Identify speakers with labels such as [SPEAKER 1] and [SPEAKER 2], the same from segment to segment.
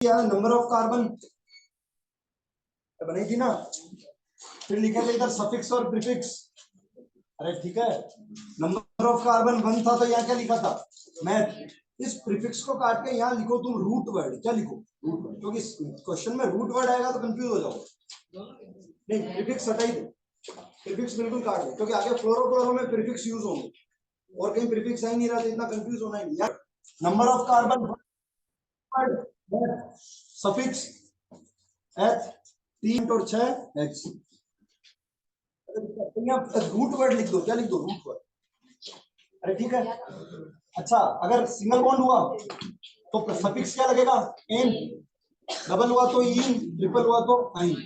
[SPEAKER 1] किया number of carbon बनी थी ना, फिर लिखा था इधर सफिक्स और प्रीफिक्स। अरे ठीक है, नंबर ऑफ कार्बन 1 था तो यहाँ क्या लिखा था मैथ। इस प्रीफिक्स को काट के यहाँ लिखो तुम रूट वर्ड, क्या लिखो रूट वर्ड, क्योंकि क्वेश्चन में रूट वर्ड आएगा तो कंफ्यूज हो जाओ। नहीं प्रीफिक्स हटाई दो, प्रीफिक्स बिल्कुल काट दो, क्योंकि आगे फ्लोरो में प्रीफिक्स यूज होंगे और कहीं प्रीफिक्स आ ही नहीं रहा तो इतना कंफ्यूज होना ही नहीं यार। Number of carbon suffix H 3 और 6 एच, रूट वर्ड लिख दो, क्या लिख दो रूट वर्ड। अरे ठीक है, अच्छा अगर सिंगल बॉन्ड हुआ तो सफिक्स क्या लगेगा एन, डबल हुआ तो इन, ट्रिपल हुआ तो आइन।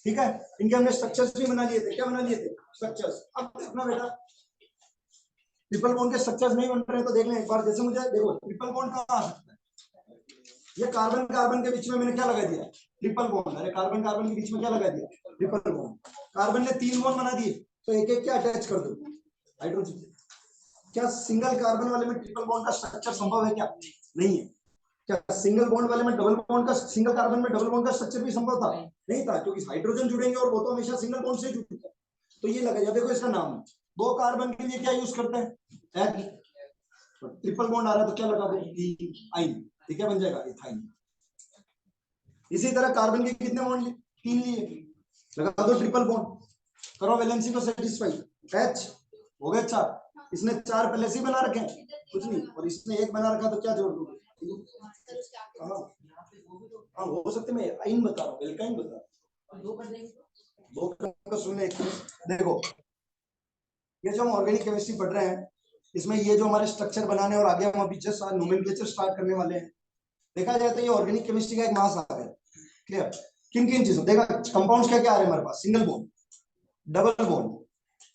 [SPEAKER 1] ठीक है, इनके हमने स्ट्रक्चर्स भी बना लिए थे, क्या बना लिए थे स्ट्रक्चर्स। अब देखना बेटा ट्रिपल बॉन्ड के स्ट्रक्चर्स नहीं बन रहे तो देख लें एक बार। जैसे मुझे देखो ट्रिपल बॉन्ड कहां आ सकता है, ये कार्बन कार्बन के बीच में मैंने क्या लगा दिया ट्रिपल बॉन्ड। अरे कार्बन कार्बन के बीच में क्या लगा दिया ट्रिपल बॉन्ड। कार्बन ने 3 बॉन्ड बना दिए तो एक एक क्या अटैच कर दो हाइड्रोजन। क्या सिंगल कार्बन वाले में ट्रिपल बॉन्ड का स्ट्रक्चर संभव है क्या, नहीं है। क्या सिंगल बॉन्ड वाले में डबल बॉन्ड का, सिंगल कार्बन में डबल बॉन्ड का स्ट्रक्चर भी संभव था, नहीं था, क्योंकि हाइड्रोजन जुड़ेंगे और वो तो हमेशा सिंगल बॉन्ड से जुड़ते हैं। तो ये लगा, देखो इसका नाम है, 2 कार्बन के लिए क्या यूज करते हैं एच, ट्रिपल बॉन्ड आ रहा है तो क्या लगा दो आइन, ठीक है बन जाएगा इथाइन। इसी तरह कार्बन के कितने बॉन्ड लिए 3 लिए, लगा दो ट्रिपल बॉन्ड, करो वैलेंसी को सेटिस्फाई, एच हो गए 4। इसने 4 पहले से ही बना रखे हैं कुछ नहीं, और इसने 1 बना रखा तो क्या जोड़ दूंगा। हाँ हो सकते, मैं आइन बता रहा हूँ, एल्काइन बता रहा हूँ। 2 का सुनने देखो, ये जो हम ऑर्गेनिक केमिस्ट्री पढ़ रहे हैं इसमें ये जो हमारे स्ट्रक्चर बनाने और आगे हम अभी जस्ट नोमेनक्लेचर स्टार्ट करने वाले हैं, देखा जाए तो ये ऑर्गेनिक केमिस्ट्री का एक महासागर है। क्लियर, किन किन चीजों देखा, कंपाउंड्स क्या क्या आ रहे हैं हमारे पास, single bond, double bond,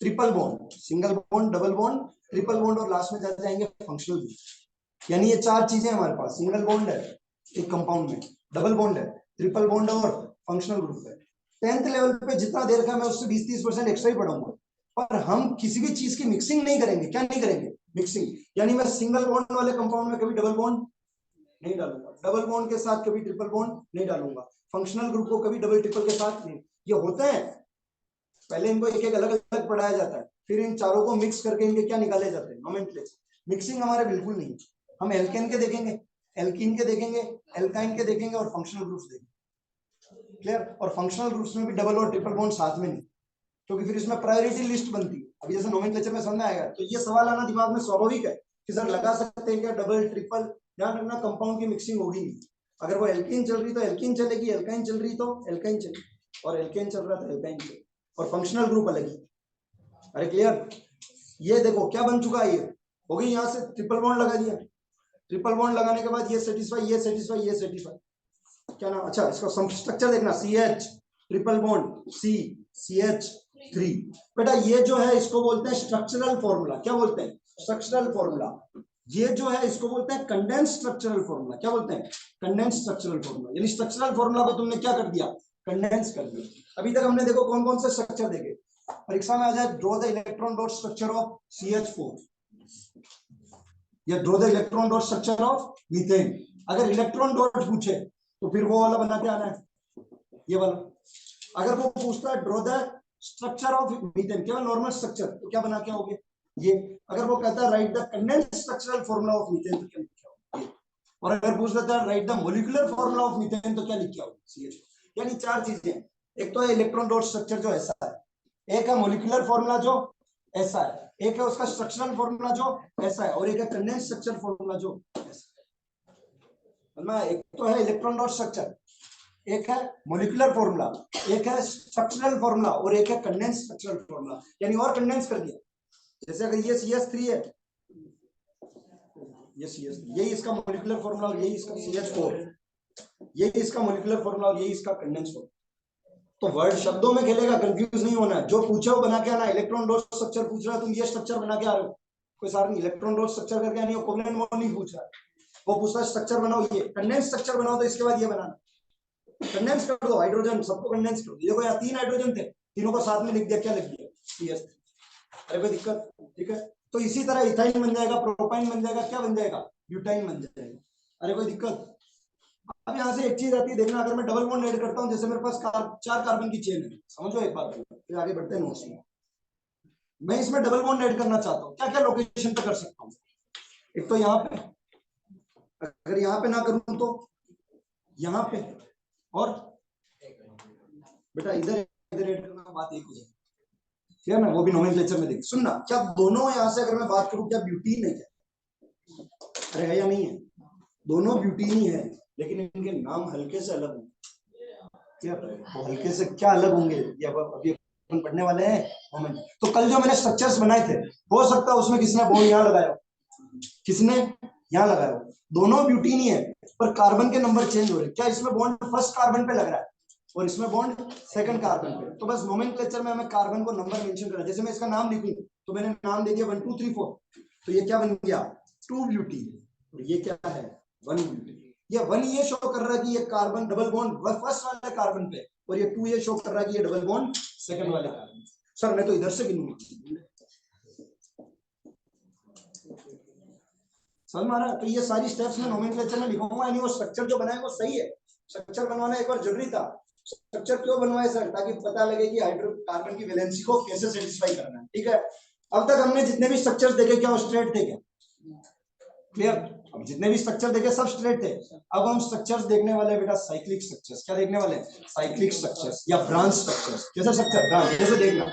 [SPEAKER 1] triple bond, single bond, double bond, triple bond और लास्ट में जा जाएंगे फंक्शनल ग्रुप। यानी ये 4 चीजें हमारे पास, सिंगल बॉन्ड है एक कंपाउंड में, डबल बॉन्ड है, ट्रिपल बॉन्ड और फंक्शनल ग्रुप है। 10th लेवल पे जितना देर का मैं उससे 20-30% एक्स्ट्रा ही पढ़ाऊंगा, पर हम किसी भी चीज की मिक्सिंग नहीं करेंगे। क्या नहीं करेंगे, मिक्सिंग। यानी मैं सिंगल बॉन्ड वाले कंपाउंड में कभी डबल बॉन्ड नहीं डालूंगा, डबल बॉन्ड के साथ कभी ट्रिपल बॉन्ड नहीं डालूंगा, फंक्शनल ग्रुप को कभी डबल ट्रिपल के साथ नहीं। ये होता है, पहले इनको एक एक अलग अलग पढ़ाया जाता है, फिर इन चारों को मिक्स करके इनके क्या निकाले जाते हैं नोमेनक्लेचर। मिक्सिंग हमारे बिल्कुल नहीं, हम एल्केन के देखेंगे, एल्कीन के देखेंगे, एल्काइन के देखेंगे और फंक्शनल ग्रुप्स देखेंगे। क्लियर, और फंक्शनल ग्रुप्स में भी डबल और ट्रिपल बॉन्ड साथ में नहीं, क्योंकि फिर इसमें प्रायोरिटी लिस्ट बनती है। अभी जैसे नोमेनक्लेचर में समझ आएगा तो ये सवाल आना दिमाग में स्वाभाविक है कि सर लगा सकते हैं क्या डबल ट्रिपल। ध्यान रखना कंपाउंड की मिक्सिंग होगी नहीं, अगर वो एल्कीन चल रही तो एल्कीन चलेगी, एल्काइन चल रही तो एल्काइन चलेगी, और एल्केन चल रहा तो एल्काइन चलेगी, और फंक्शनल ग्रुप अलग ही। अरे क्लियर, ये देखो क्या बन चुका है, ये हो गई, यहां से ट्रिपल बॉन्ड लगा दिया, ट्रिपल बॉन्ड लगाने के बाद ये सेटिस्फाई, ये सेटिस्फाई, ये सेटिस्फाई, क्या नाम, अच्छा इसका स्ट्रक्चर देखना, CH triple bond C CH3। बेटा ये जो है इसको बोलते हैं स्ट्रक्चरल फॉर्मूला, क्या बोलते हैं स्ट्रक्चरल फॉर्मूला। ये जो है इसको बोलते हैं कंडेंस स्ट्रक्चरल फॉर्मूला, क्या बोलते हैं कंडेंस स्ट्रक्चरल फॉर्मूला। यानी स्ट्रक्चरल फॉर्मूला को तुमने क्या कर दिया, कंडेंस कर दिया। अभी तक हमने देखो कौन कौन से स्ट्रक्चर देखे, परीक्षा में आ जाए draw the electron dot structure of CH4 या draw the electron dot structure of methane. अगर इलेक्ट्रॉन डॉट पूछे तो फिर वो वाला बना के आना है, ये वाला। अगर वो पूछता है draw the structure of methane, केवल नॉर्मल स्ट्रक्चर, तो क्या बना के आओगे ये। अगर वो कहता है right the condensed structural formula of methane, तो क्या लिख के आओगे। और अगर पूछ लेता है right the molecular formula of methane, तो क्या लिख के आओगे CH। यानी 4 चीजें, एक तो है इलेक्ट्रॉन डॉट स्ट्रक्चर जो ऐसा है, एक है मॉलिक्यूलर फॉर्मूला जो ऐसा है, एक है उसका स्ट्रक्चरल फॉर्मूला जो ऐसा है, और एक है कंडेंस्ड स्ट्रक्चर फॉर्मूला जो ऐसा है। एक तो है इलेक्ट्रॉन डॉट स्ट्रक्चर, एक है मॉलिक्यूलर फॉर्मूला, एक है स्ट्रक्चरल फॉर्मूला, और एक है कंडेंस्ड स्ट्रक्चरल फॉर्मूला। यानी और कंडेंस कर दिया, जैसे अगर ये CH3 है, ये CH3, यही इसका मॉलिक्यूलर फॉर्मूला और यही इसका CH4, यही इसका मॉलिक्यूलर फॉर्मूला और यही इसका कंडेंस फॉर्मूला। तो वर्ड शब्दों में खेलेगा, कंफ्यूज नहीं होना है, जो पूछे वो बना के आना। इलेक्ट्रॉन डॉट स्ट्रक्चर पूछ रहा है, तुम ये स्ट्रक्चर बना के आ रहे हो, कोई सार नहीं। इलेक्ट्रॉन डॉट स्ट्रक्चर करके नहीं, कोवलेंट बॉन्ड नहीं पूछ रहा है, वो पूछता है स्ट्रक्चर बनाओ, ये कंडेंस स्ट्रक्चर बनाओ तो इसके बाद ये बनाना, कंडेंस कर दो, हाइड्रोजन सबको कंडेंस कर दो। देखो यहाँ 3 हाइड्रोजन थे, तीनों को साथ में लिख दिया, क्या लिख दिया CH। अरे कोई दिक्कत, ठीक है। तो इसी तरह इथाइन बन जाएगा, प्रोपाइन बन जाएगा, क्या बन जाएगा ब्यूटाइन बन जाएगा। अरे कोई दिक्कत, अब यहाँ से एक चीज आती है देखना, अगर मैं डबल बॉन्ड ऐड करता हूँ, जैसे मेरे पास 4 कार्बन की चेन है, समझो एक बात, फिर आगे बढ़ते हैं नोट्स में। मैं इसमें डबल बॉन्ड ऐड करना चाहता हूँ, क्या क्या लोकेशन पे कर सकता हूँ? एक तो यहाँ पे, अगर यहाँ पे ना करूं तो यहाँ पे, और बेटा इधर इधर ऐड करना, बात एक हो जाए, ठीक है ना, वो भी नोमेनक्लेचर में देख। सुनना, क्या दोनों यहाँ से अगर मैं बात करूं, क्या ब्यूटीन है क्या? अरे है या नहीं है? दोनों ब्यूटीन ही है, लेकिन इनके नाम हल्के से अलग होंगे। क्या वो हल्के से क्या अलग होंगे, ये अभी अपन पढ़ने वाले हैं मोमेंट। तो कल जो मैंने स्ट्रक्चर्स बनाए थे, हो सकता है उसमें किसने बॉन्ड यहाँ लगाया, किसने यहाँ लगाया, दोनों ब्यूटीन ही है, पर कार्बन के नंबर चेंज हो रहे। क्या इसमें बॉन्ड फर्स्ट कार्बन पे लग रहा है और इसमें बॉन्ड सेकंड कार्बन पे? तो बस नोमेनक्लेचर में हमें कार्बन को नंबर मेंशन करना है। जैसे मैं इसका नाम लिखूं तो मैंने नाम दे दिया 1 2 3 4, तो ये क्या बन गया, 2 ब्यूटीन। ये क्या है, 1 ब्यूटीन। ये 1 ये शो कर रहा है कि ये कार्बन डबल बॉन्ड फर्स्ट वाले कार्बन पे, और ये 2 ये शो कर रहा है कि ये डबल बॉन्ड सेकंड वाले कार्बन। सर मैं तो इधर से गिनूंगा, समझ में आ रहा है? तो ये सारी स्टेप्स में नोमेनक्लेचर में लिखूंगा, यानी वो स्ट्रक्चर जो बनाया वो सही है। स्ट्रक्चर बनवाना एक बार जरूरी था। स्ट्रक्चर क्यों बनवाए सर? ताकि पता लगे कि हाइड्रोकार्बन की वैलेंसी को कैसे सेटिस्फाई करना है, ठीक है। अब तक हमने जितने भी स्ट्रक्चर्स देखे, क्या वो स्ट्रेट थे क्या? क्लियर? अब जितने भी स्ट्रक्चर देखे सब स्ट्रेट थे। अब हम स्ट्रक्चर्स देखने वाले हैं बेटा, साइक्लिक स्ट्रक्चर्स। क्या देखने वाले हैं? साइक्लिक स्ट्रक्चर्स या ब्रांच स्ट्रक्चर्स। कैसे स्ट्रक्चर? ब्रांच। जैसे देखना,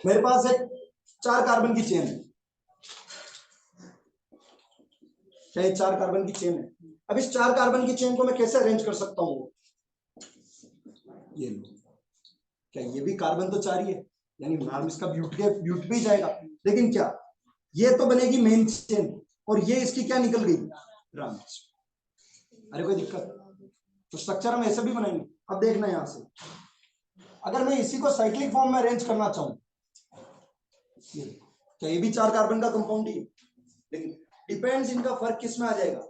[SPEAKER 1] मेरे पास एक 4 कार्बन की चेन है, क्या ये 4 कार्बन की चेन है? अब इस 4 कार्बन की चेन को मैं कैसे अरेंज कर सकता हूँ? ये लो, क्या ये भी कार्बन तो 4 ही है, यानी नाम इसका ब्यूट पे ही जाएगा, लेकिन क्या ये तो बनेगी मेन चेन, और ये इसकी क्या निकल गई, ब्रांच। अरे कोई दिक्कत? तो स्ट्रक्चर हम ऐसे भी बनाएंगे। अब देखना यहां से, अगर मैं इसी को साइक्लिक फॉर्म में अरेंज करना चाहूं, क्या ये भी 4 कार्बन का कंपाउंड ही है, लेकिन डिपेंड्स इनका फर्क किस में आ जाएगा,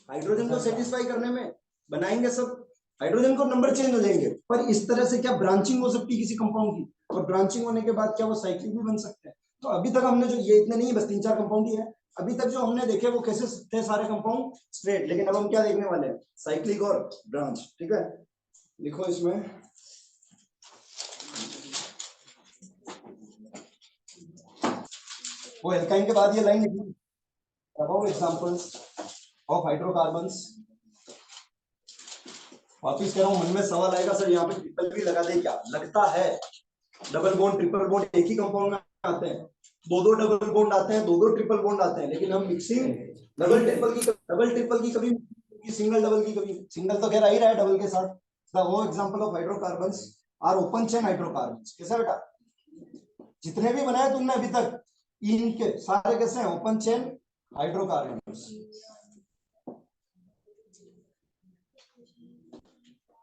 [SPEAKER 1] हाइड्रोजन को सेटिस्फाई करने में बनाएंगे सब, हाइड्रोजन को नंबर चेंज हो जाएंगे, पर इस तरह से क्या ब्रांचिंग हो सकती है किसी कंपाउंड की, और ब्रांचिंग होने के बाद क्या वो साइक्लिक भी बन सकते हैं। तो अभी तक हमने जो ये इतने नहीं, बस 3 4 कंपाउंड ही है अभी तक जो हमने देखे, वो कैसे थे सारे कंपाउंड, स्ट्रेट। लेकिन अब हम क्या देखने वाले हैं, साइक्लिक और ब्रांच, ठीक है। लिखो इसमें, वो एल्काइन के बाद ये लाइन लिखी, अबाउट एग्जांपल्स ऑफ हाइड्रोकार्बन्स। वापिस कह रहा हूं, मन में सवाल आएगा सर यहाँ पे ट्रिपल भी लगा दे क्या? लगता है डबल बॉन्ड ट्रिपल बॉन्ड एक ही कंपाउंड में आते हैं, 2 डबल बॉन्ड आते हैं, 2 ट्रिपल बॉन्ड आते हैं, लेकिन हम मिक्सिंग डबल ट्रिपल की कभी सिंगल डबल की कभी सिंगल, तो कह रहा ही रहा है डबल के साथ। द वो example of hydrocarbons are open chain hydrocarbons. कैसा बेटा? जितने भी बनाए तुमने अभी तक, इनके सारे कैसे हैं, open chain hydrocarbons.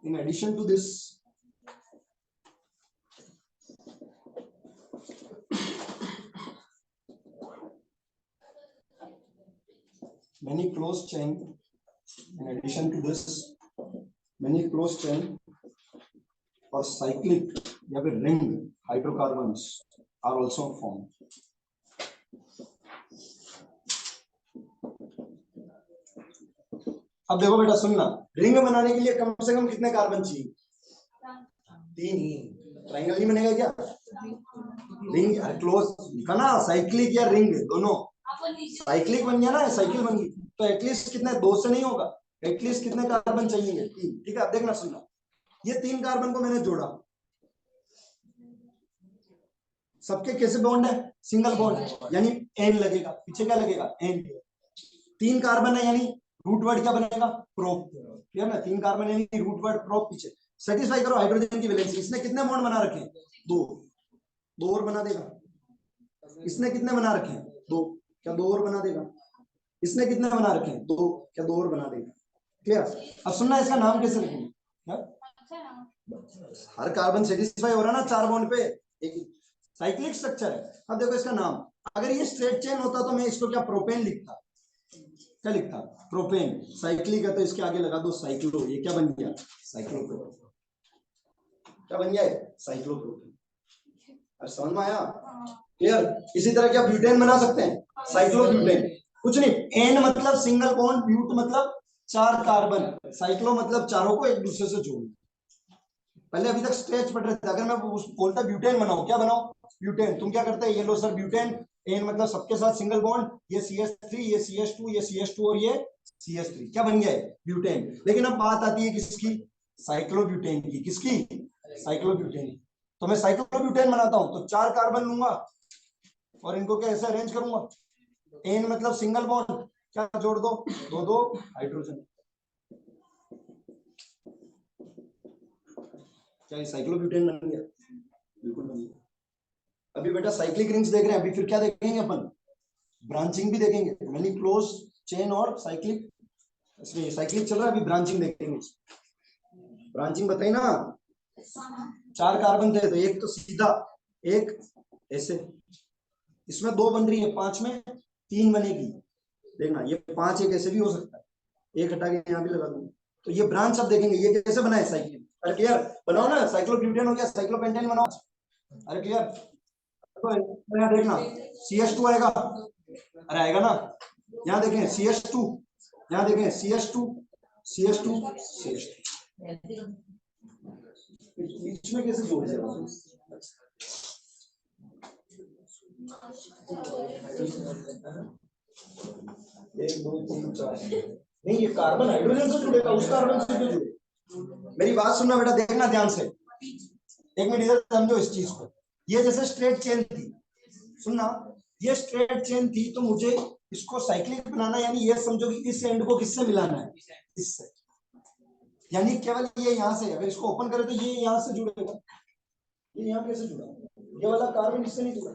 [SPEAKER 1] In addition to this, many closed chain, in addition to this, many closed chain or cyclic या फिर ring hydrocarbons are also formed. अब देखो बेटा, सुनना, रिंग बनाने के लिए कम से कम कितने कार्बन चाहिए? 3 ही। ट्रायंगल नहीं बनेगा क्या? रिंग क्लोज लिखा ना, साइक्लिक या रिंग दोनों। साइक्लिक बन गया ना, साइकिल बन गई, तो एटलीस्ट कितने, 2 से नहीं होगा, एटलीस्ट कितने कार्बन चाहिए? 3, ठीक है। अब देखना, सुनना, ये 3 कार्बन को मैंने जोड़ा, सबके कैसे बॉन्ड है, सिंगल बॉन्ड, यानी एन लगेगा, पीछे क्या लगेगा, एन। 3 कार्बन है, यानी रूट वर्ड क्या बनेगा, प्रोप, ठीक है ना। 3 कार्बन यानी रूट वर्ड प्रोप, पीछे। सेटिस्फाई करो हाइड्रोजन की वैलेंसी। इसने कितने बॉन्ड बना रखे हैं, 2 और बना देगा। इसने कितने बना रखे हैं, 2, क्या 2 और बना देगा। इसने कितने बना रखे हैं, 2, क्या 2 और बना देगा। क्लियर? अब सुनना, इसका नाम कैसे लिखेंगे, हर कार्बन सेटिस्फाई हो रहा है ना 4 बॉन्ड पे, एक साइक्लिक स्ट्रक्चर है। अब देखो इसका नाम, अगर ये स्ट्रेट चेन होता तो मैं इसको क्या प्रोपेन लिखता, क्या लिखता, प्रोपेन। साइक्लिक है तो इसके आगे लगा दो साइक्लो, ये क्या बन गया, साइक्लोप्रोपेन। क्या बन गया है, साइक्लोप्रोपेन। अब समझ में आया? क्लियर? इसी तरह क्या ब्यूटेन बना सकते हैं, साइक्लोब्यूटेन। कुछ नहीं, एन मतलब सिंगल बॉन्ड, ब्यूट मतलब 4 कार्बन, साइक्लो मतलब चारों को एक दूसरे से जोड़ना। पहले अभी तक स्ट्रेच पढ़ रहे थे, अगर मैं बोलता ब्यूटेन बनाओ, क्या बनाओ? ब्यूटेन। तुम क्या करते हैं? ये लो सर ब्यूटेन, एन मतलब सबके साथ सिंगल बॉन्ड, ये CH3, ये CH2, ये CH2 और ये CH3, क्या बन गया है? ब्यूटेन। लेकिन अब बात आती है किसकी? साइक्लोब्यूटेन की। किसकी? साइक्लोब्यूटेन। तो मैं साइक्लोब्यूटेन बनाता हूं तो 4 कार्बन लूंगा और इनको कैसे अरेंज करूंगा? एन मतलब सिंगल बॉन्ड, क्या जोड़ दो? दो दो हाइड्रोजन। क्या साइक्लोब्यूटेन बन गया? बिल्कुल बन गया। अभी बेटा साइक्लिक रिंग्स देख रहे हैं, अभी फिर क्या देखेंगे अपन? ब्रांचिंग भी देखेंगे, यानी क्लोज चेन और साइक्लिक। इसमें साइक्लिक चल रहा है, अभी ब्रांचिंग देखेंगे। ब्रांचिंग बताई ना, 4 कार्बन थे तो एक तो सीधा, एक ऐसे, इसमें 2 बन रही है, 5 में 3 बनेगी। देखना ये 5 एक ऐसे भी हो सकता है, एक हटा के यहाँ भी लगा दूंगा। तो ये ब्रांच अब देखेंगे ये कैसे बनाए साइक्लिक। अरे क्लियर? बनाओ ना, साइक्लोब्यूटेन हो गया, साइक्लोपेंटेन बनाओ। अरे क्लियर? तो यहाँ देखना CH2 आएगा, अरे आएगा ना। यहाँ देखें CH2, यहाँ देखें CH2, CH2, CH2, बीच में कैसे जोड़ दिया? 1 2 3 4, नहीं ये कार्बन हाइड्रोजन से जुड़ेगा, उस कार्बन से क्यों जुड़े? मेरी बात सुनना बेटा, देखना ध्यान से, एक मिनट इधर समझो इस चीज को। ये जैसे स्ट्रेट चेन थी, सुनना, ये स्ट्रेट चेन थी तो मुझे इसको साइक्लिक बनाना, यानी ये समझो कि इस एंड को किससे मिलाना है? इससे। यानी केवल ये यहाँ से, अगर इसको ओपन करें तो ये यहाँ से जुड़ेगा, ये यहाँ कैसे जुड़ा? ये वाला कार्बन इससे नहीं जुड़ा,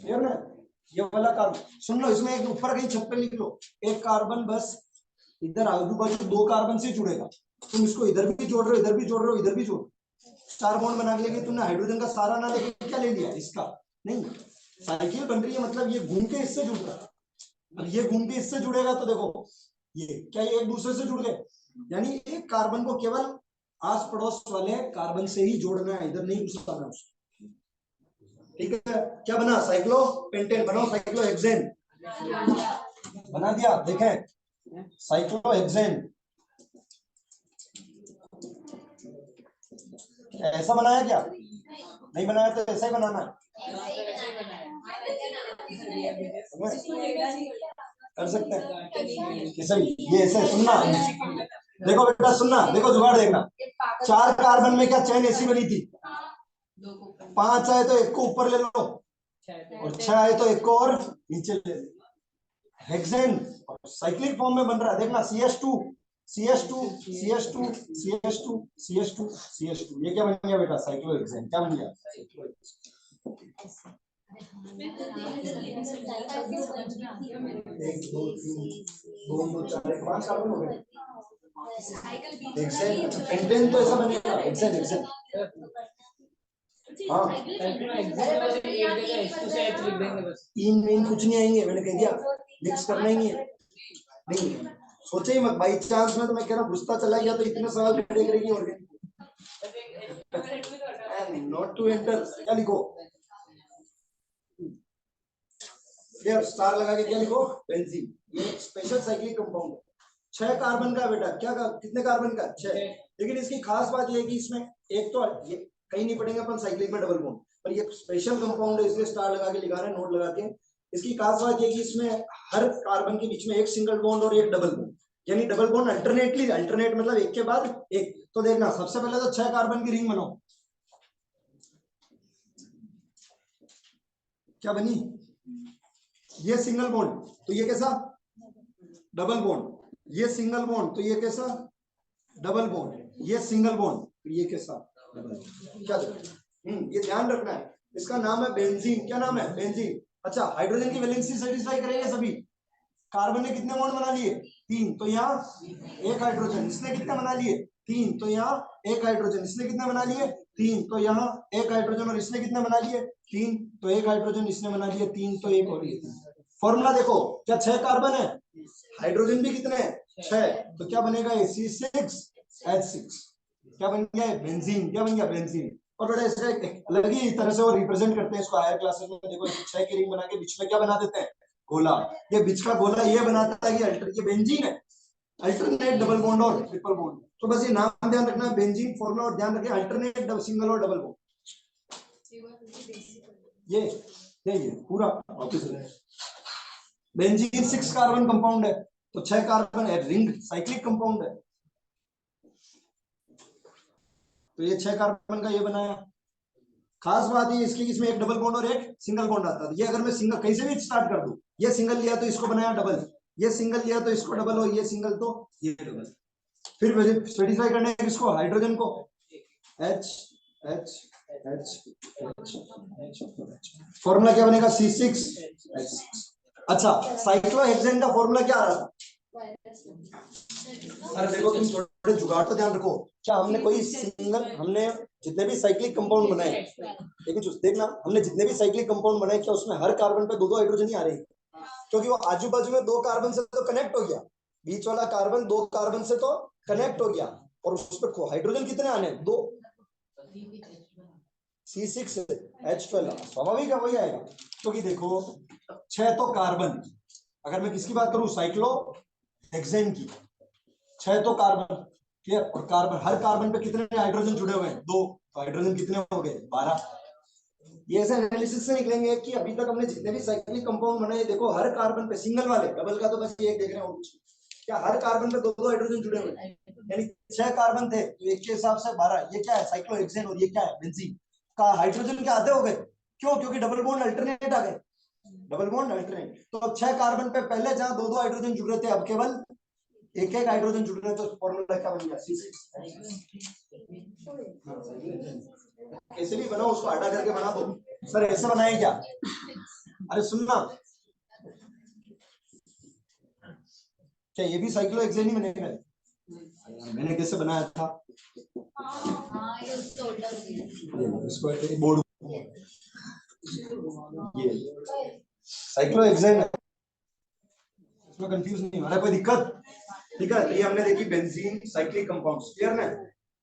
[SPEAKER 1] क्लियर ना? ये वाला कार्बन सुन लो, इसमें एक ऊपर कहीं छत पे लिख लो, एक कार्बन बस इधर आजू बाजू 2 कार्बन से जुड़ेगा। तुम इसको इधर भी जोड़ रहे हो, इधर भी जोड़ रहे हो, इधर भी जोड़, 4 बॉन्ड बना के लेके तुमने हाइड्रोजन का सारा ना लेके क्या ले लिया? इसका नहीं, साइकिल बन रही है मतलब ये घूम के इससे जुड़ रहा है। अब ये घूम के इससे जुड़ेगा तो देखो ये क्या, ये एक दूसरे से जुड़ गए, यानी एक कार्बन को केवल आस पड़ोस वाले कार्बन से ही जोड़ना है, इधर नहीं घुसाना उसको। ठीक है, क्या बना? साइक्लोपेंटेन। बनाओ साइक्लोहेक्सेन, बना दिया, देखें साइक्लोहेक्सेन। ऐसा बनाया क्या? नहीं बनाया तो ऐसा ही बनाना है, कर सकते हैं किसे भी। ये ऐसे सुनना, देखो बेटा सुनना, देखो जुगाड़ देखना। 4 कार्बन में क्या चैन ऐसी बनी थी? 5 आए तो एक को ऊपर ले लो, और 6 आए तो एक को और नीचे ले लो। हेक्सेन साइक्लिक फॉर्म में बन रहा है, देखना CH2, CH2, CH2, CH2, CH2, CH2, ये क्या बन गया बेटा? साइक्लोहेक्सेन। क्या बन गया? 1 2 3 2 2 4 5 कार्बन हो गए। हेक्सेन, पेंटेन तो ऐसा बनेगा, हेक्सेन, हेक्सेन। हाँ, तीन मेन कुछ नहीं आएंगे, मैंने कह दिया मिक्स करना ही है। नहीं सोचे ही मत, बाई चांस में तो मैं कह रहा घुसता चला गया तो इतने सवाल खड़े करेगी ऑर्गेनिक। नॉट टू एंटर, क्या लिखो? स्टार लगा के क्या लिखो? बेंजीन। ये स्पेशल साइक्लिक कंपाउंड है, 6 कार्बन का बेटा। क्या का? कितने कार्बन का? 6। लेकिन इसकी खास बात ये है कि इसमें एक तो ये कहीं नहीं पढ़ेंगे अपन साइक्लिक में डबल बॉन्ड, पर ये स्पेशल कंपाउंड है इसलिए स्टार लगा के लिखा रहे हैं, नोट लगा के। इसकी खास बात ये कि इसमें हर कार्बन के बीच में एक सिंगल बॉन्ड और एक डबल बॉन्ड, यानी डबल बॉन्ड अल्टरनेटली, अल्टरनेट मतलब एक के बाद एक। तो देखना सबसे पहले तो 6 कार्बन की रिंग बनाओ, क्या बनी? ये सिंगल बॉन्ड तो ये कैसा? Double bond. ये सिंगल बॉन्ड तो ये कैसा? Double bond. ये सिंगल बॉन्ड तो ये कैसा? डबल। क्या ये ध्यान रखना है। इसका नाम है बेंजीन। क्या नाम है? बेंजीन। अच्छा, हाइड्रोजन की वैलेंसी सेटिस्फाई करेंगे सभी। कार्बन ने कितने बॉन्ड बना लिए? 3, तो यहाँ एक हाइड्रोजन। इसने कितने बना लिए? 3, तो यहाँ एक हाइड्रोजन। इसने कितने बना लिए? 3, तो यहाँ एक हाइड्रोजन। और इसने कितने बना लिए? 3, तो एक हाइड्रोजन। इसने बना लिए 3, तो एक और। फॉर्मूला देखो, क्या 6 कार्बन है, हाइड्रोजन भी कितने हैं? 6, तो क्या बनेगा? C6H6। क्या बन गया? बेंजीन। क्या बन गया? बेंजीन। और बेटा इसका अलग ही तरह से वो रिप्रेजेंट करते हैं इसको हायर क्लासेस में। देखो 6 की रिंग बना के बीच में क्या बना देते हैं? गोला, ये बीच का गोला ये बनाता है कि ये बेंजीन है, अल्टरनेट डबल बॉन्ड और ट्रिपल बॉन्ड। तो बस ये नाम ध्यान रखना, बेंजीन फॉर्मूला, और ध्यान रखिए अल्टरनेट सिंगल और डबल बॉन्ड। ये पूरा वापस बेंजीन 6 कार्बन कंपाउंड है, तो 6 कार्बन है, रिंग साइक्लिक कंपाउंड है, तो ये 6 कार्बन का ये बनाया। खास बात ये इसकी, इसमें एक डबल बॉन्ड और एक सिंगल बॉन्ड आता है। ये अगर मैं सिंगल कहीं से भी स्टार्ट कर दूं, ये सिंगल लिया तो इसको बनाया डबल, ये सिंगल लिया तो इसको डबल, और ये सिंगल तो ये डबल। फिर स्पेसिफाई करना है किसको, हाइड्रोजन को, H H H फॉर्मूला क्या बनेगा, C6H6। अच्छा, साइक्लोहेक्सेन का फॉर्मूला क्या आ रहा था? अरे देखो तुम थोड़े जुगाड़ तो ध्यान रखो, क्या हमने कोई सिंगल, हमने जितने भी साइक्लिक कंपाउंड बनाए, लेकिन देखना हमने जितने भी साइक्लिक कंपाउंड बनाए, क्या उसमें हर कार्बन पे दो दो हाइड्रोजन ही आ रहे हैं? क्योंकि वो आजू बाजू में दो कार्बन से तो कनेक्ट हो गया, बीच वाला कार्बन दो कार्बन से तो कनेक्ट हो गया, और उस पर हाइड्रोजन कितने आने, दो, C6H12 स्वाभाविक है वही आएगा। क्योंकि देखो 6 तो कार्बन, अगर मैं किसकी बात करूं, साइक्लो हेक्सेन की, 6 तो कार्बन, क्लियर, और कार्बन, हर कार्बन पे कितने हाइड्रोजन जुड़े हुए हैं, दो, तो हाइड्रोजन कितने हो गए, 12। ये ऐसे एनालिसिस से निकलेंगे कि अभी तक हमने जितने भी साइक्लिक कंपाउंड बनाए, देखो हर कार्बन पे, सिंगल वाले, डबल का तो बस ये देख रहे हैं, क्या हर कार्बन पे दो दो हाइड्रोजन जुड़े हुए हैं, यानी 6 कार्बन थे तो एक के हिसाब से 12, ये क्या है, साइक्लोहेक्सेन, और ये क्या है, बेंजीन का हाइड्रोजन के आधे हो गए, क्यों, क्योंकि डबल बॉन्ड अल्टरनेट आ गए, डबल बॉन्ड अल्टरनेट। तो अब 6 कार्बन पे पहले जहां दो दो हाइड्रोजन जुड़ रहे थे, अब केवल एक एक हाइड्रोजन जुड़ रहे हैं, तो फॉर्मूला क्या बन गया, C6। ऐसे भी बनाओ, उसको हटा करके बना दो, सर ऐसे बनाए क्या, अरे सुनना, क्या ये भी साइक्लोहेक्सेन ही बनेगा, मैंने कैसे बनाया था, इसको बोर्ड, ये साइक्लोहेक्सेन है, इसमें कंफ्यूज नहीं हो रहा, कोई दिक्कत, ठीक है। ये हमने देखी बेंजीन साइक्लिक कंपाउंड्स, क्लियर ना,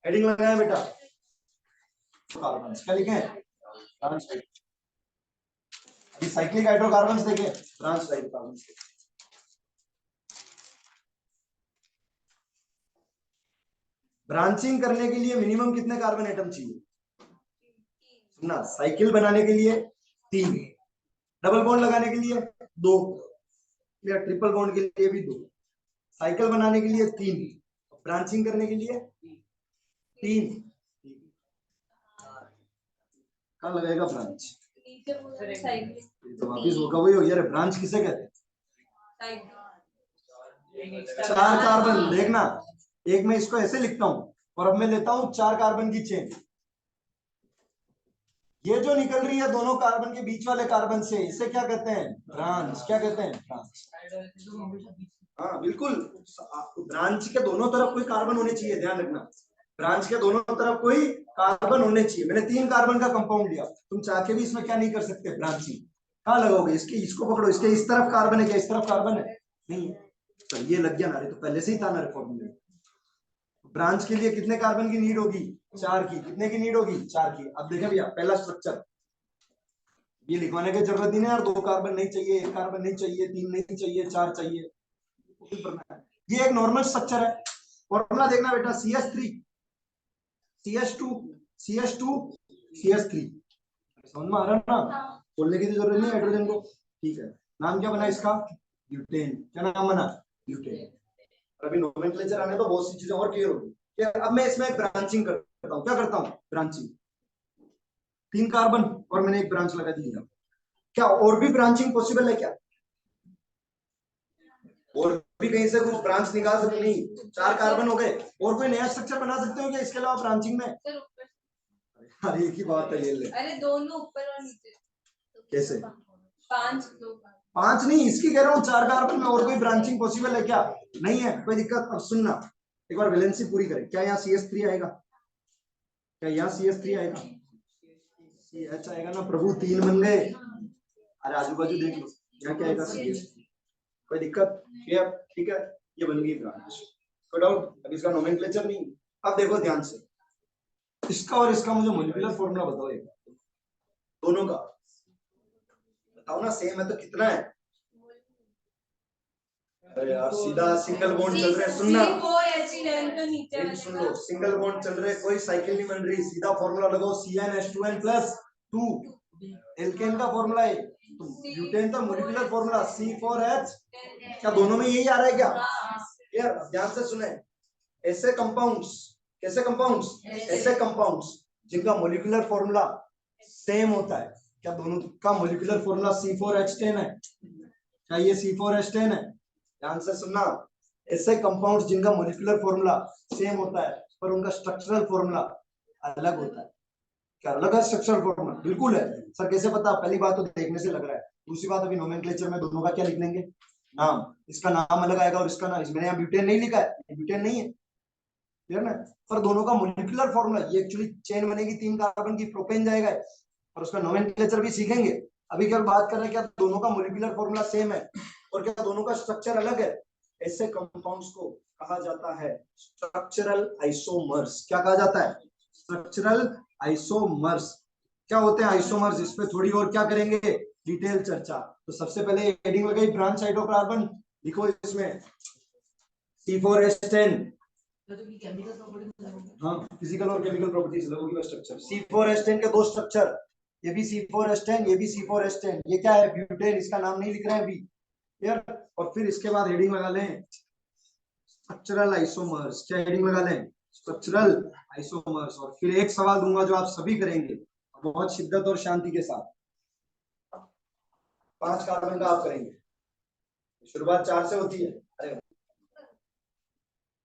[SPEAKER 1] हेडिंग लगाया बेटा, कार्बन्स क्या लिखे हैं, ट्रांस, अभी साइक्लिक हाइड्रोकार्बन्स देखे, ट्रांस हाइड्रोकार्बन्स। ब्रांचिंग करने के लिए मिनिमम कितने कार्बन एटम चाहिए, ना साइकिल बनाने के लिए 3, डबल बॉन्ड लगाने के लिए 2, या ट्रिपल बॉन्ड के लिए भी 2, साइकिल बनाने के लिए 3, ब्रांचिंग करने के लिए 3, कहाँ लगेगा ब्रांच, तो वापिस होगा वही हो गया, ब्रांच किसे कहते हैं, 4 कार्बन, देखना एक मैं इसको ऐसे लिखता हूं, और अब मैं लेता हूं 4 कार्बन की चेन, ये जो निकल रही है दोनों कार्बन के बीच वाले कार्बन से, इसे क्या कहते हैं, ब्रांच, क्या कहते हैं, ब्रांच। हाँ बिल्कुल, ब्रांच के दोनों तरफ कोई कार्बन होने चाहिए, ध्यान रखना, ब्रांच के दोनों तरफ कोई कार्बन होने चाहिए। मैंने 3 कार्बन का कंपाउंड लिया, तुम चाह के भी इसमें क्या नहीं कर सकते, ब्रांचिंग, कहाँ लगाओगे, इसके, इसको पकड़ो, इसके इस तरफ कार्बन है क्या, इस तरफ कार्बन है नहीं है, तो ये लग गया ना, तो पहले से ही था ना फॉर्मूले। ब्रांच के लिए कितने कार्बन की नीड होगी, 4 की, कितने की नीड होगी, 4 की। अब देखें भैया पहला स्ट्रक्चर, ये लिखवाने की जरूरत ही नहीं यार, 2 कार्बन नहीं चाहिए, 1 कार्बन नहीं चाहिए, 3 नहीं चाहिए, 4 चाहिए, ये एक नॉर्मल स्ट्रक्चर है। फॉर्मूला देखना बेटा, CH3 CH2 CH2 CH3, समझ में आ रहा है ना, बोलने की तो जरूरत नहीं हाइड्रोजन को, ठीक है। नाम क्या बना इसका, ब्यूटेन, क्या नाम बना, ब्यूटेन। अभी नोमेनक्लेचर आने तो बहुत सी चीजें और क्लियर होगी। अब मैं इसमें ब्रांचिंग करता हूँ, क्या करता हूँ, ब्रांचिंग, 3 कार्बन और मैंने एक ब्रांच लगा दी, क्या और भी ब्रांचिंग पॉसिबल है क्या, और भी कहीं से कुछ ब्रांच निकाल सकते, नहीं, 4 कार्बन हो गए, और कोई नया स्ट्रक्चर बना सकते हो क्या इसके अलावा ब्रांचिंग में, अरे एक ही बात है, ये ले,
[SPEAKER 2] अरे दोनों ऊपर और नीचे,
[SPEAKER 1] कैसे
[SPEAKER 2] 5
[SPEAKER 1] नहीं, इसकी कह रहा हूँ 4 कार्बन में और कोई ब्रांचिंग पॉसिबल है क्या, नहीं है, कोई दिक्कत। अब सुनना, एक बार वैलेंसी पूरी करें, क्या यहाँ CH3 आएगा, क्या यहाँ CH3 आएगा, CH आएगा ना प्रभु, 3 बन गए, अरे आजू बाजू देख लो, यहाँ क्या आएगा, CH3, कोई दिक्कत, ठीक है, ये बन गई ब्रांच, कोई डाउट, अब इसका नोमेनक्लेचर नहीं। अब देखो ध्यान से, इसका और इसका मुझे मॉलिक्यूलर फॉर्मूला बताओ, एक दोनों का बताओ ना, सेम है तो कितना है, अरे यार सीधा सिंगल बॉन्ड चल रहे हैं, सुनना
[SPEAKER 2] नीचे
[SPEAKER 1] सुन लो, सिंगल बॉन्ड चल रहे, कोई साइकिल नहीं बन रही, सीधा फॉर्मूला लगाओ CnH2n प्लस 2। एल्केन का फॉर्मूला है, तो ब्यूटेन का मॉलिक्यूलर फॉर्मूला C4H। क्या दोनों में यही आ रहा है क्या? यार ध्यान से सुने, ऐसे कंपाउंड्स, कैसे कंपाउंड्स, ऐसे कंपाउंड्स जिनका मॉलिक्यूलर फॉर्मूला सेम होता है, क्या दोनों का मॉलिक्यूलर फॉर्मूला C4H10 है? क्या ये C4H10 है? ध्यान से सुनना, ऐसे कंपाउंड्स जिनका मॉलिक्यूलर फॉर्मूला सेम होता है पर उनका स्ट्रक्चरल फॉर्मूला अलग होता है। क्या अलग है स्ट्रक्चरल फॉर्मूला? बिल्कुल है सर, कैसे पता? पहली बात तो देखने से लग रहा है, दूसरी बात अभी नोमेनक्लेचर में दोनों का क्या लिख लेंगे, नाम, इसका नाम अलग आएगा और इसका नाम, इसमें यहाँ ब्यूटेन नहीं लिखा है, ब्यूटेन नहीं है, क्लियर ना? पर दोनों का मॉलिक्यूलर फॉर्मूला, ये एक्चुअली चेन बनेगी 3 कार्बन की, प्रोपेन जाएगा और उसका नोमेनक्लेचर भी सीखेंगे। अभी क्या बात कर रहे हैं, क्या दोनों का मॉलिक्यूलर फॉर्मूला सेम है और क्या दोनों का स्ट्रक्चर अलग है? ऐसे कंपाउंड्स को कहा जाता है स्ट्रक्चरल आइसोमर्स। क्या कहा जाता है? Structural isomers. क्या होते हैं आइसोमर्स, इस पे थोड़ी और क्या करेंगे, डिटेल चर्चा। तो सबसे पहले हेडिंग लगाई ब्रांच हाइड्रोकार्बन, लिखो इसमें C4H10। हाँ, फिजिकल और केमिकल प्रॉपर्टीज लगोगी स्ट्रक्चर। C4H10 के दो स्ट्रक्चर, ये भी C4H10, ये भी C4H10। ये क्या है? ब्यूटेन, इसका नाम नहीं लिख रहे हैं अभी, यार। और फिर इसके बाद हेडिंग लगा लें स्ट्रक्चरल आइसोमर्स। क्या हेडिंग लगा लें? Structural isomers. और फिर एक सवाल दूंगा जो आप सभी करेंगे बहुत शिद्दत और शांति के साथ। 5 कार्बन का आप करेंगे, शुरुआत 4 से होती है। अरे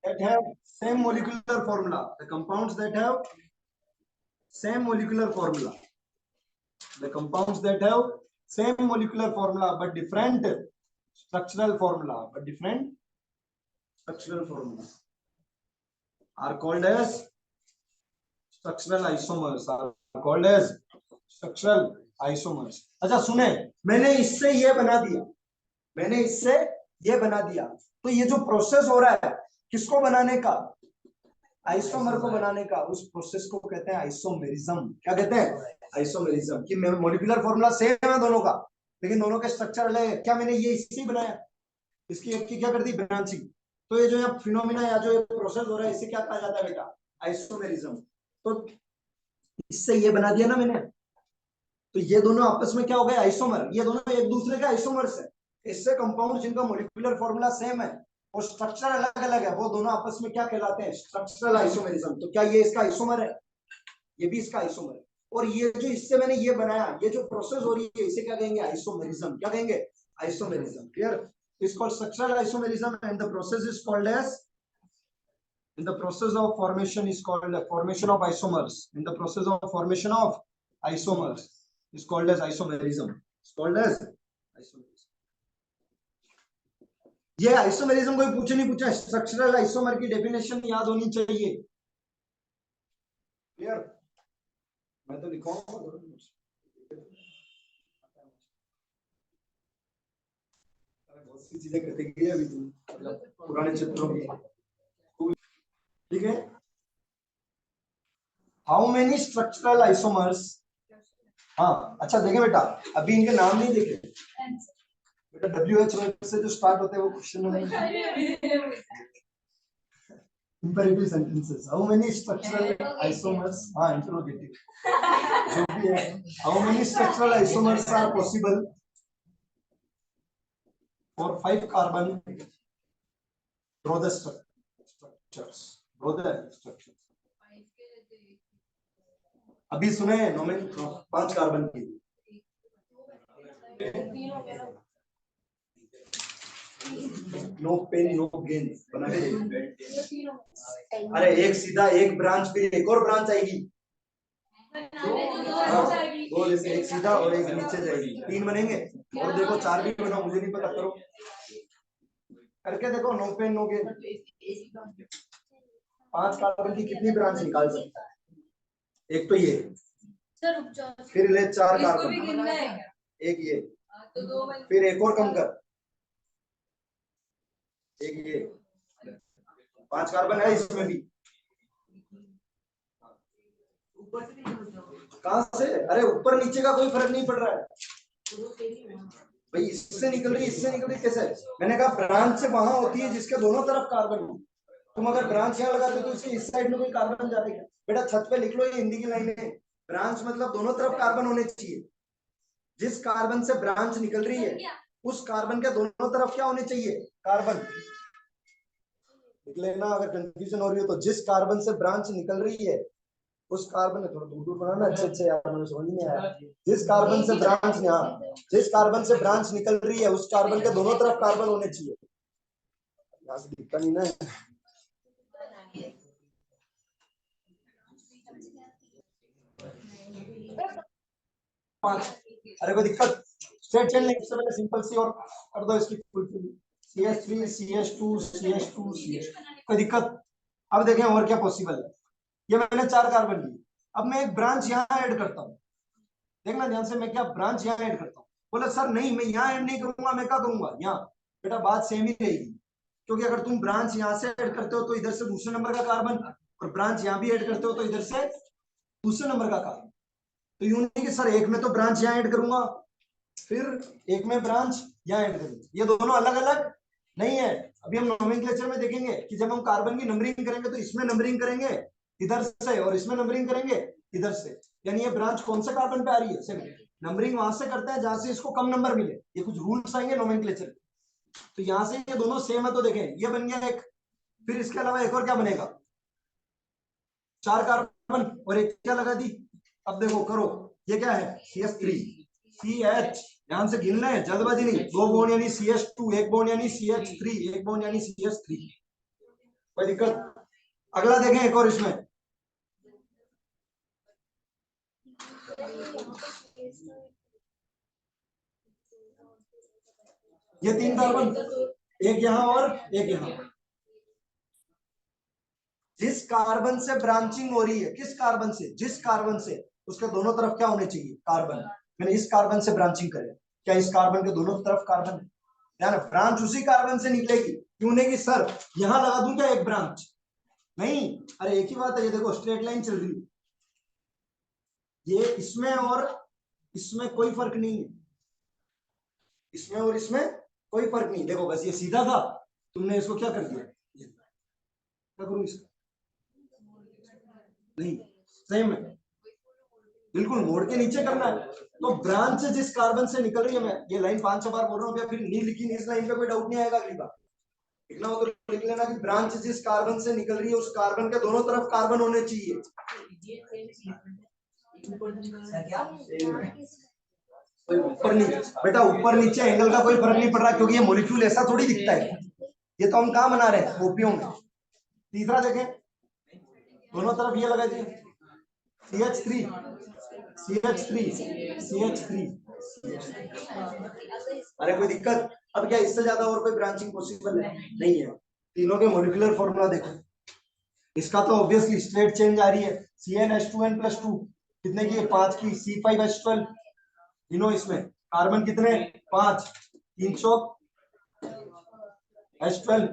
[SPEAKER 1] that have same molecular formula, the compounds that have same molecular formula, the compounds that have same molecular formula but different structural formula, are called as structural isomers, are called as structural isomers। अच्छा सुने, मैंने इससे ये बना दिया, मैंने इससे ये बना दिया, तो ये जो प्रोसेस हो रहा है किसको बनाने का? आइसोमर को बनाने का। उस प्रोसेस को कहते हैं आइसोमेरिज्म। क्या कहते हैं? आइसोमेरिज्म। कि मॉलिक्यूलर फॉर्मूला सेम है दोनों का लेकिन दोनों के स्ट्रक्चर अलग है। क्या मैंने ये इससे बनाया, इसकी एक की क्या कर दी, ब्रांचिंग। तो ये जो यहाँ फिनोमिना या जो प्रोसेस हो रहा है इसे क्या कहा जाता है बेटा? आइसोमेरिज्म। तो इससे ये बना दिया ना मैंने, तो ये दोनों आपस में क्या हो गए? आइसोमर। ये दोनों एक दूसरे के आइसोमर्स है। इससे कंपाउंड जिनका मॉलिक्यूलर फॉर्मूला सेम है और स्ट्रक्चर अलग अलग है, वो दोनों आपस में क्या कहलाते हैं? Structural isomerism. तो क्या ये इसका आइसोमर है? ये भी इसका आइसोमर है। और ये जो इससे मैंने ये बनाया, ये जो प्रोसेस हो रही है इसे क्या कहेंगे? आइसोमेरिज्म। क्या कहेंगे? Isomerism. Clear? Is called structural isomerism and the process is called as, in the process of formation is called formation of isomers, in the process of formation of isomers is called as isomerism, is called as isomerism। ये isomerism कोई पूछे नहीं पूछा, structural isomer की definition याद होनी चाहिए। Clear? मैं तो लिखूंगा, बहुत सी चीजें करते गए अभी तुम, मतलब पुराने चित्रों की। ठीक है, हाउ मेनी स्ट्रक्चरल आइसोमर्स। हाँ अच्छा देखे बेटा, अभी इनके नाम नहीं देखे बेटा, WH से जो स्टार्ट होते हैं वो क्वेश्चन में imperative sentences. How many structural isomers, हाँ इंटरोगेटिव जो भी है, how many structural isomers are possible for 5 carbon, draw the structures, draw the structures. अभी सुने नोमेन 5 कार्बन की, नो पेन नो गेन बना के देखिए। अरे एक सीधा एक ब्रांच, फिर एक और ब्रांच आएगी, दो जैसे, एक सीधा और एक नीचे जाएगी, 3 बनेंगे। और देखो 4 भी बनाओ, मुझे नहीं पता, करो करके देखो। No pain no gain. 5 carbon की कितनी ब्रांच निकाल सकता है? एक तो ये, फिर ले 4 कार्बन, एक ये, फिर एक और कम कर, एक ये, 5 कार्बन है इसमें भी। कहां से? अरे ऊपर नीचे का कोई फर्क नहीं पड़ रहा है, भाई इससे निकल रही, इससे निकल रही, कैसे? मैंने कहा ब्रांच से वहां होती है जिसके दोनों तरफ कार्बन हो। तुम अगर ब्रांच यहाँ लगाते तो इसके इस साइड में कोई कार्बन जा रही है? बेटा छत पे लिख लो, ये हिंदी की लाइन है। ब्रांच मतलब दोनों तरफ कार्बन होने चाहिए। जिस कार्बन से ब्रांच निकल रही है उस कार्बन के दोनों तरफ क्या होने चाहिए? कार्बन। लिख लेना अगर कंफ्यूजन हो रही हो तो। जिस कार्बन से ब्रांच निकल रही है उस कार्बन में, थोड़ा दूर दूर बनाना अच्छे अच्छे यार, मुझे समझ नहीं आया। जिस कार्बन से ब्रांच, यहाँ जिस कार्बन से ब्रांच निकल रही है उस कार्बन के दोनों तरफ कार्बन होने चाहिए। यहाँ से दिखता नहीं ना। अरे कोई दिक्कत? स्ट्रेट चेन लिंक से पहले सिंपल सी और कर दो इसकी full CH3 CH2 CH2 CH। कोई दिक्कत? अब देखें और क्या पॉसिबल है। ये मैंने 4 कार्बन लिए, अब मैं एक ब्रांच यहाँ ऐड करता हूँ। देखना ध्यान से, मैं क्या ब्रांच यहाँ ऐड करता हूँ। बोला सर नहीं मैं यहाँ ऐड नहीं करूंगा, मैं क्या करूंगा यहाँ। बेटा बात सेम ही रहेगी, क्योंकि अगर तुम ब्रांच यहाँ से ऐड करते हो तो इधर से दूसरे नंबर का कार्बन, और ब्रांच यहाँ भी ऐड करते हो तो इधर से दूसरे नंबर का कार्बन। तो यूं नहीं कि सर एक में तो ब्रांच यहाँ ऐड करूंगा फिर एक में ब्रांच यहाँ ऐड करूंगा, ये दोनों अलग अलग नहीं है। अभी हम नोमेनक्लेचर में देखेंगे कि जब हम कार्बन की नंबरिंग करेंगे तो इसमें नंबरिंग करेंगे इधर से और इसमें नंबरिंग करेंगे इधर से। यानी ये ब्रांच कौन से कार्बन पे आ रही है? सिर्फ नंबरिंग वहां से करते हैं जहां से इसको कम नंबर मिले। ये कुछ रूल्स आएंगे नोमेनक्लेचर। तो यहाँ से ये दोनों सेम है तो देखें ये बन गया एक, फिर इसके अलावा एक और क्या बनेगा? 4 कार्बन और एक क्या लगा दी। अब देखो करो, ये क्या है? CH3 CH, ध्यान से गिनना है, जल्दबाजी नहीं। 2 बॉन्ड यानी CH2, 1 बॉन्ड यानी CH3, 1 बॉन्ड यानी CH3। कोई दिक्कत? अगला देखें एक और इसमें, ये 3 कार्बन, एक यहां और एक यहां। जिस कार्बन से ब्रांचिंग हो रही है, किस कार्बन से? जिस कार्बन से, उसके दोनों तरफ क्या होने चाहिए? कार्बन। मैंने इस कार्बन से ब्रांचिंग करे, क्या इस कार्बन के दोनों तरफ कार्बन है? यानी ब्रांच उसी कार्बन से निकलेगी। क्यों नहीं कि सर यहां लगा दूं क्या एक ब्रांच? नहीं, अरे एक ही बात है। ये देखो स्ट्रेट लाइन चल रही है, ये इसमें और इसमें कोई फर्क नहीं है, इसमें और इसमें कोई फर्क नहीं। देखो बस ये सीधा था, तुमने इसको क्या कर दिया, क्या करूं इसका? नहीं, सेम है, बिल्कुल मोड़ के नीचे करना है। तो ब्रांच जिस कार्बन से निकल रही है, मैं ये लाइन 5 बार बोल रहा हूँ, फिर नहीं लिखी इस लाइन पे कोई डाउट नहीं आएगा। अगली बार लिखना हो तो लिख लेना कि ब्रांच जिस कार्बन से निकल रही है उस कार्बन के दोनों तरफ कार्बन होने चाहिए। ऊपर नीचे बेटा, ऊपर नीचे एंगल का कोई फर्क नहीं पड़ रहा, क्योंकि ये मॉलिक्यूल ऐसा थोड़ी दिखता है। ये तो हम कहाँ बना रहे हैं? ओपियों में। तीसरा देखें, दोनों तरफ ये लगा दिए CH3 CH3 CH3। अरे कोई दिक्कत? अब क्या इससे ज्यादा और कोई ब्रांचिंग पॉसिबल है? नहीं है। तीनों के मॉलिक्यूलर फॉर्मूला देखो, इसका तो ऑब्वियसली स्ट्रेट चेंज आ रही है। CnH2n+2 कितने की? 5 की। C5H12, गिनो इसमें कार्बन कितने? 5, 300H12,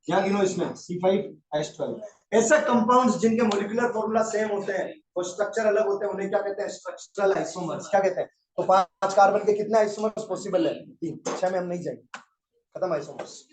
[SPEAKER 1] यहाँ गिनो इसमें C5H12। ऐसे कंपाउंड्स जिनके मॉलिक्यूलर फॉर्मूला सेम होते हैं और स्ट्रक्चर अलग होते हैं उन्हें क्या कहते हैं? Structural isomers. क्या कहते हैं? तो 5 कार्बन के कितने आइसोमर्स पॉसिबल है? 3। 6 में हम नहीं जाएंगे, खत्म आइसोमर्स।